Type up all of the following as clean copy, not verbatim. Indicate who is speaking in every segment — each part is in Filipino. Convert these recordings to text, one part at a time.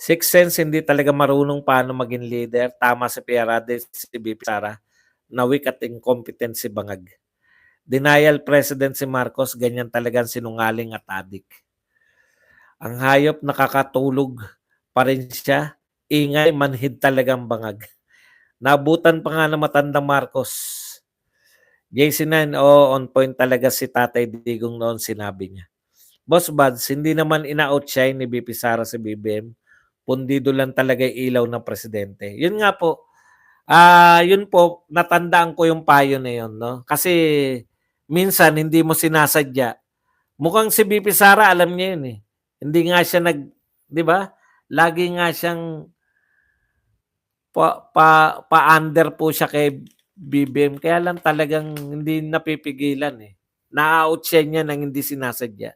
Speaker 1: Sixth sense, hindi talaga marunong paano maging leader. Tama si Pierre si VP Sara, na weak at incompetent si Bangag. Denial President si Marcos, ganyan talagang sinungaling at adik. Ang hayop nakakatulog pa rin siya, ingay manhid talagang Bangag. Nabutan pa nga ng matandang Marcos. JC9, on point talaga si Tatay Digong noon sinabi niya. Boss Buds, hindi naman ina-outshine ni VP Sara si BBM. Pundido lang talaga yung ilaw ng presidente. Yun nga po, yun po, natandaan ko yung payo na yun, no? Kasi minsan hindi mo sinasadya. Mukhang si VP Sara alam niya yun eh. Hindi nga siya 'di ba? Lagi nga siyang pa-under po siya kay BBM. Kaya lang talagang hindi napipigilan eh. Na-outshine niya nang hindi sinasadya.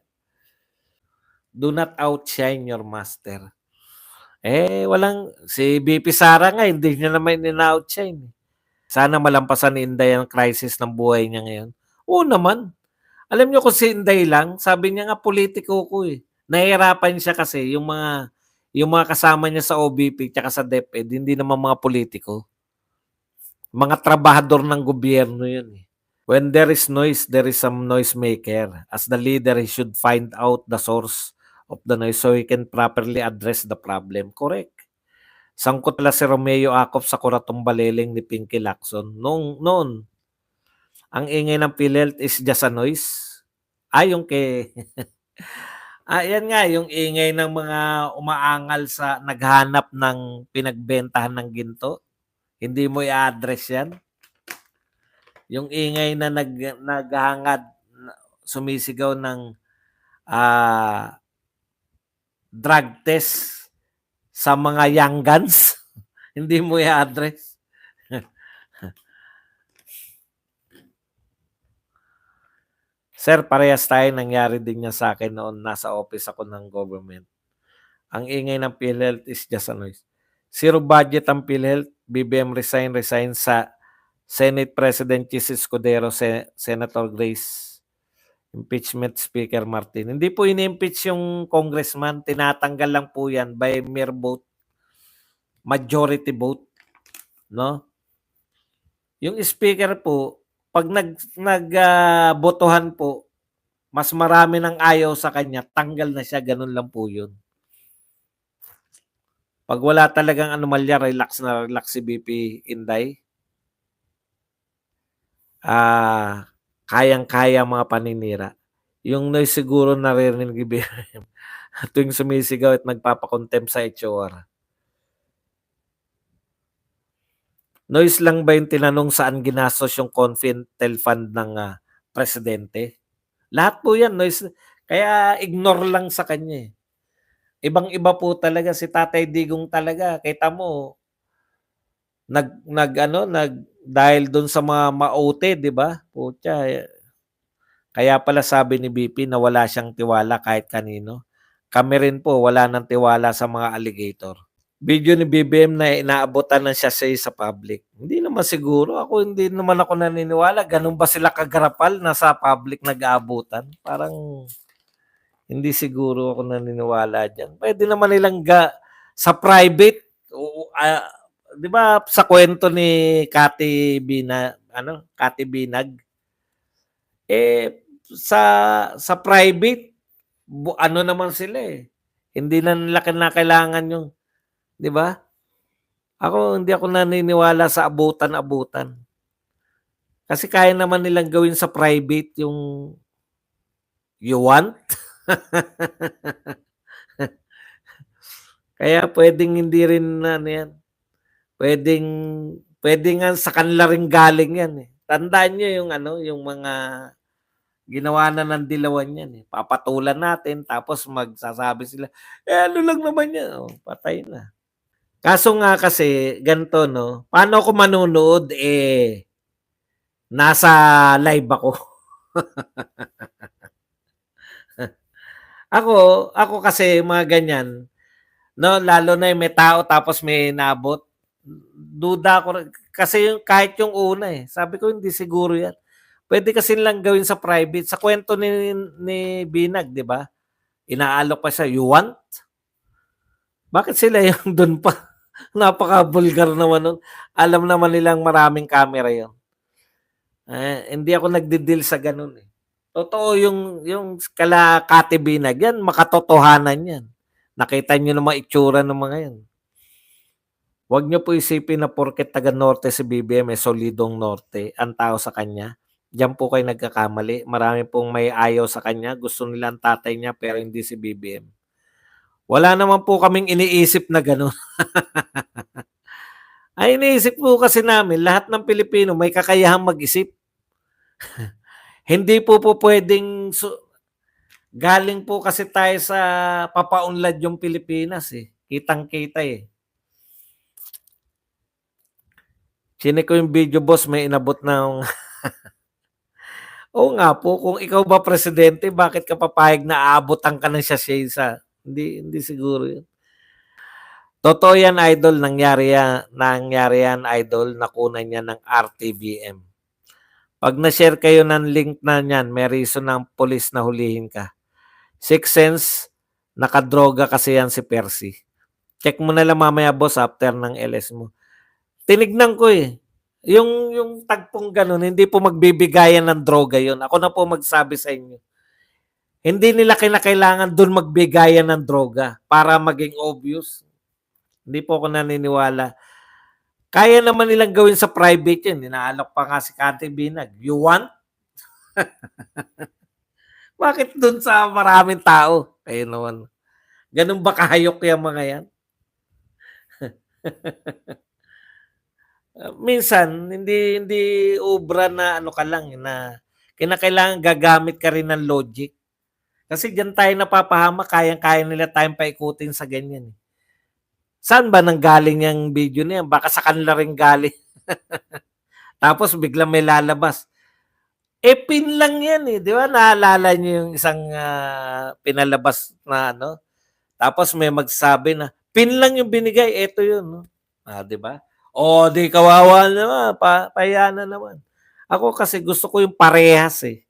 Speaker 1: Do not outshine your master. Walang si VP Sara nga hindi niya naman ina-outshine. Sana malampasan ni Inday ang crisis ng buhay niya ngayon. Oo naman. Alam niyo kung si Inday lang, sabi niya nga politiko ko eh. Nahihirapan siya kasi yung mga kasama niya sa OBP tsaka sa DepEd, hindi naman mga politiko. Mga trabahador ng gobyerno yun eh. When there is noise, there is some noisemaker. As the leader, he should find out the source of the noise so he can properly address the problem. Correct. Sangkot pala si Romeo Acop sa kuratong baliling ni Pinky Lacson. Noon, ang ingay ng PhilHealth is just a noise. Yung kay... yan nga, yung ingay ng mga umaangal sa naghanap ng pinagbentahan ng ginto. Hindi mo i-address yan. Yung ingay na naghangad, sumisigaw ng drug test sa mga young guns, hindi mo i-address. Sir, parehas tayo. Nangyari din niya sa akin noon nasa office ako ng government. Ang ingay ng PhilHealth is just a noise. Zero budget ang PhilHealth. BBM resign sa Senate President Chis Escudero, Senator Grace. Impeachment Speaker Martin. Hindi po ini-impeach yung congressman. Tinatanggal lang po yan by mere vote. Majority vote. No? Yung speaker po, pag nagbotohan po, mas marami ng ayaw sa kanya, tanggal na siya, ganun lang po yun. Pag wala talagang anomalya, relax na relax si BP Inday. Kayang-kaya mga paninira. Yung noise siguro naririnig ni BBM tuwing sumisigaw at nagpapakontempt sa HOR. Noise lang ba yung tinanong saan ginastos yung confidential fund ng presidente? Lahat po yan, noise. Kaya ignore lang sa kanya eh. Ibang-iba po talaga si Tatay Digong talaga. Kita mo, dahil doon sa mga maote, di ba? Putya, kaya pala sabi ni BP na wala siyang tiwala kahit kanino. Kami rin po, wala nang tiwala sa mga alligator. Video ni BBM na inaabutan ng siya sa public. Hindi naman siguro. Hindi naman ako naniniwala. Ganun ba sila kagarapal na sa public nag-aabutan? Parang hindi siguro ako naniniwala dyan. Pwede naman nilang sa private, di ba sa kwento ni Cathy Binag, sa private, naman sila eh. Hindi na nila kailangan yung, di ba? Hindi ako naniniwala sa abutan-abutan. Kasi kaya naman nilang gawin sa private yung you want. Kaya pwedeng hindi rin yan. Pwedeng nga sa kanila rin galing yan eh. Tandaan niyo yung mga ginawa na ng dilawan yan eh. Papatulan natin tapos magsasabi sila, ano lang naman yan. Patay na. Kaso nga kasi, ganito, no? Paano ako manunood? Nasa live ako. ako kasi mga ganyan, no? Lalo na yung may tao tapos may nabot. Duda ko kasi kahit yung una eh. Sabi ko hindi siguro yan. Pwede kasi lang gawin sa private. Sa kwento ni Binag, di ba? Inaalok pa siya, you want? Bakit sila yung dun pa? Napaka-vulgar naman nun. Alam naman nilang maraming camera yun. Hindi ako nagde-deal sa ganun, eh. Totoo yung kala Kati Binag, yan makatotohanan yan. Nakita niyo naman itsura ng mga yan. Huwag niyo po isipin na porket taga-Norte si BBM, eh, solidong Norte ang tao sa kanya. Diyan po kayo nagkakamali. Marami pong may ayaw sa kanya. Gusto nila ang tatay niya pero hindi si BBM. Wala naman po kaming iniisip na gano'n. Ang iniisip po kasi namin lahat ng Pilipino may kakayahang mag-isip. Hindi po puwedeng galing po kasi tayo sa papaunlad yung Pilipinas, eh. Kitang-kita, eh. Chineck ko yung video, boss, may inabot ng oo nga po, kung ikaw ba presidente, bakit ka papayag na aabutan ka ng siyasisa? Hindi siguro yun. Totoo yan, idol, nangyari yan, idol, nakunan niya ng RTVM. Pag na-share kayo ng link na niyan, may reason ng pulis na hulihin ka. Sixth sense, nakadroga kasi yan si Percy. Check mo na lang mamaya, boss, after ng LS mo. Tinignan ko, eh. Yung tagpong ganun, hindi po magbibigayan ng droga yun. Ako na po magsabi sa inyo. Hindi nila kinakailangan doon magbigayan ng droga para maging obvious. Hindi po ako naniniwala. Kaya naman nilang gawin sa private yan. Inaalok pa nga si Kati Binag. You want? Bakit doon sa maraming tao? Kayo naman. Ganun ba kahayok yung mga yan? Minsan, hindi obra na ano ka lang, na kinakailangan gagamit ka rin ng logic. Kasi diyan tayo napapahama, kayang-kaya nila tayong paikutin sa ganyan. Saan ba nanggaling yung video na yan? Baka sa kanila rin galing. Tapos biglang may lalabas. Pin lang yan, eh. Di ba? Naalala niyo yung isang pinalabas na ano? Tapos may magsabi na, pin lang yung binigay, eto yun. No? Di ba? Di kawawa naman, pahiya na naman. Ako kasi gusto ko yung parehas, eh.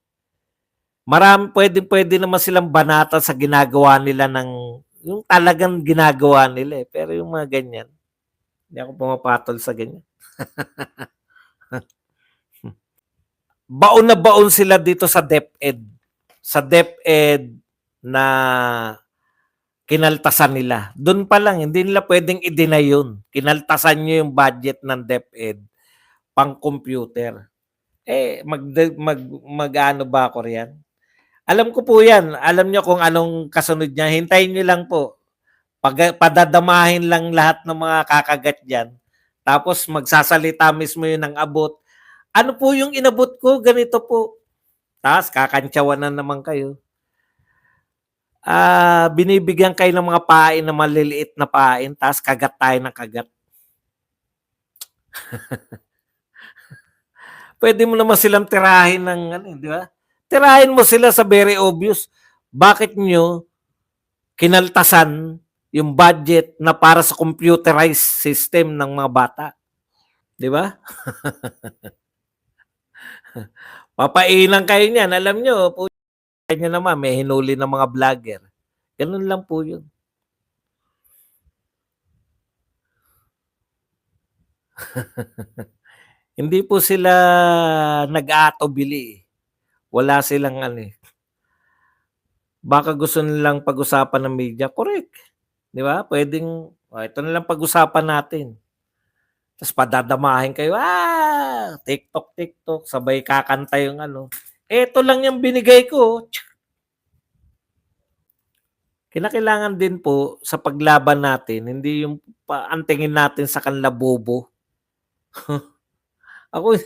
Speaker 1: Pwede naman silang banata sa ginagawa nila yung talagang ginagawa nila, eh. Pero yung mga ganyan, hindi ako pumapatol sa ganyan. Baon na baon sila dito sa DepEd. Sa DepEd na kinaltasan nila. Doon pa lang, hindi nila pwedeng i-deny yun. Kinaltasan nyo yung budget ng DepEd pang computer. Mag-ano ba ako riyan? Alam ko po yan. Alam nyo kung anong kasunod niya. Hintayin nyo lang po. Padadamahin lang lahat ng mga kakagat dyan. Tapos magsasalita mismo yun ng abot. Ano po yung inabot ko? Ganito po. Tapos kakantsawan na naman kayo. Binibigyan kayo ng mga pain na maliliit na pain, tapos kagat tayo ng kagat. Pwede mo naman silang tirahin ng ano, di ba? Tirahin mo sila sa very obvious. Bakit nyo kinaltasan yung budget na para sa computerized system ng mga bata? Di ba? Papainan kayo niyan. Alam nyo, po nyo naman, may hinuli ng mga vlogger. Ganun lang po yun. Hindi po sila nag-aatubili. Wala silang ano eh. Baka gusto nilang pag-usapan ng media. Correct. Di ba? Pwedeng, ito na lang pag-usapan natin. Tapos padadamahin kayo, TikTok, sabay kakanta yung ano. Ito lang yung binigay ko. Kinakailangan din po sa paglaban natin, hindi yung paantingin natin sa kanila bobo. Ako,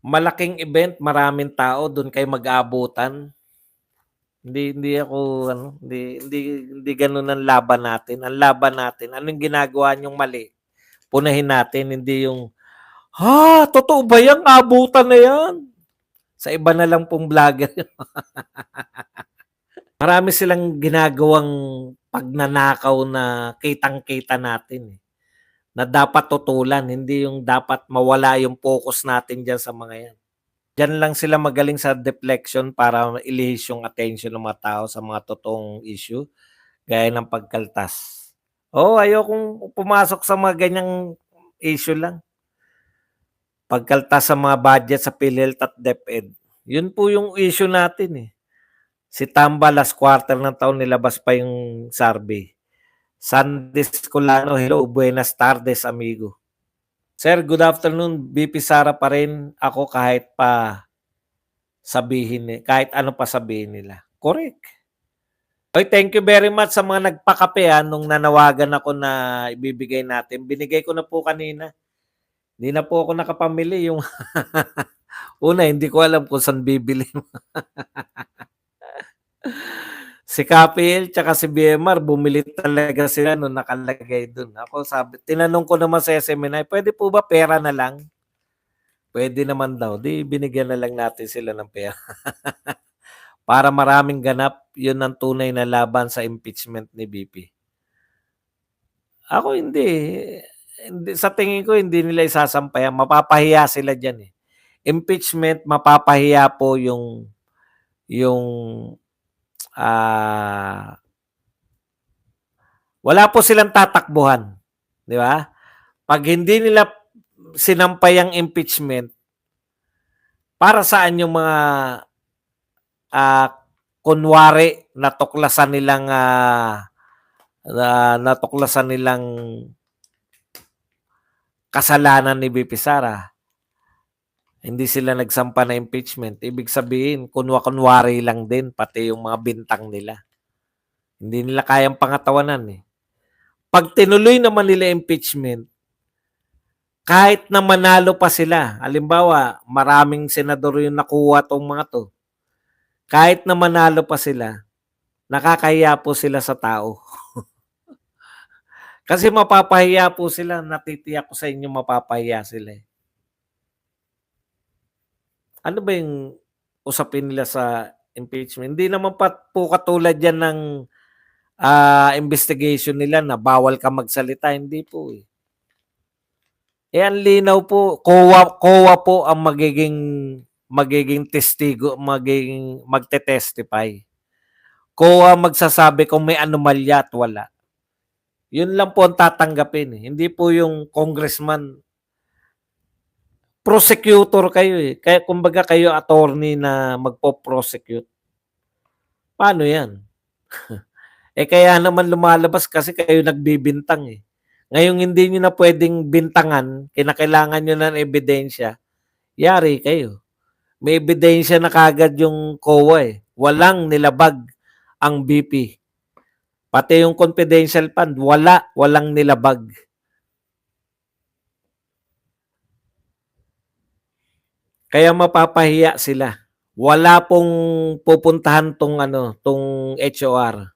Speaker 1: malaking event, maraming tao, doon kayo mag-aabutan. Hindi ako hindi ganoon ang laban natin. Ang laban natin, anong ginagawa niyong mali? Punahin natin, hindi yung, totoo ba yan? Abutan na yan. Sa iba na lang pong vlogger. Marami silang ginagawang pagnanakaw na kitang-kita natin, eh, na dapat tutulan, hindi yung dapat mawala yung focus natin diyan sa mga yan. Diyan lang sila magaling sa deflection para ilihis yung attention ng mga tao sa mga totoong issue, gaya ng pagkaltas. Oo, ayokong pumasok sa mga ganyang issue lang. Pagkaltas sa mga budget sa PhilHealth at DepEd. Yun po yung issue natin eh. Si Tamba last quarter ng taon nilabas pa yung survey. Sandy Escolano, hello, buenas tardes amigo. Sir, good afternoon. BP Sara pa rin ako kahit ano pa sabihin nila. Correct. Oy, thank you very much sa mga nagpakape nung nanawagan ako na ibibigay natin. Binigay ko na po kanina. Hindi na po ako nakapamili yung una, hindi ko alam kung saan bibili. Si Kapiel tsaka si BMR bumili talaga sila nung nakalagay dun. Ako sabi, tinanong ko naman sa SMNI, pwede po ba pera na lang? Pwede naman daw. Di binigyan na lang natin sila ng pera. Para maraming ganap, yun ang tunay na laban sa impeachment ni BP. Ako hindi. Sa tingin ko, hindi nila isasampayan. Mapapahiya sila dyan eh. Impeachment, mapapahiya po yung wala po silang tatakbuhan. Di ba? Pag hindi nila sinampay ang impeachment, para saan yung mga kunwari natuklasan nilang kasalanan ni BP Sara. Hindi sila nagsampa na impeachment. Ibig sabihin, kunwari lang din pati yung mga bintang nila. Hindi nila kayang pangatawanan eh. Pag tinuloy naman nila impeachment, kahit na manalo pa sila, halimbawa, maraming senador yung nakuha tong mga to, kahit na manalo pa sila, nakakahiya po sila sa tao. Kasi mapapahiya po sila, natitiyak ko sa inyo mapapahiya sila eh. Ano ba yung usapin nila sa impeachment? Hindi naman po katulad yan ng investigation nila na bawal ka magsalita. Hindi po eh. Ang linaw po, COA po ang magiging testigo, magte-testify. COA magsasabi kung may anomalya at wala. Yun lang po ang tatanggapin eh. Hindi po yung congressman. Prosecutor kayo eh. Kaya kumbaga kayo attorney na magpo-prosecute. Paano yan? Kaya naman lumalabas kasi kayo nagbibintang eh. Ngayong hindi nyo na pwedeng bintangan, kinakailangan nyo ng ebidensya, yari kayo. May ebidensya na kagad yung COA eh. Walang nilabag ang BP. Pati yung confidential fund, walang nilabag. Kaya mapapahiya sila. Wala pong pupuntahan tong HOR.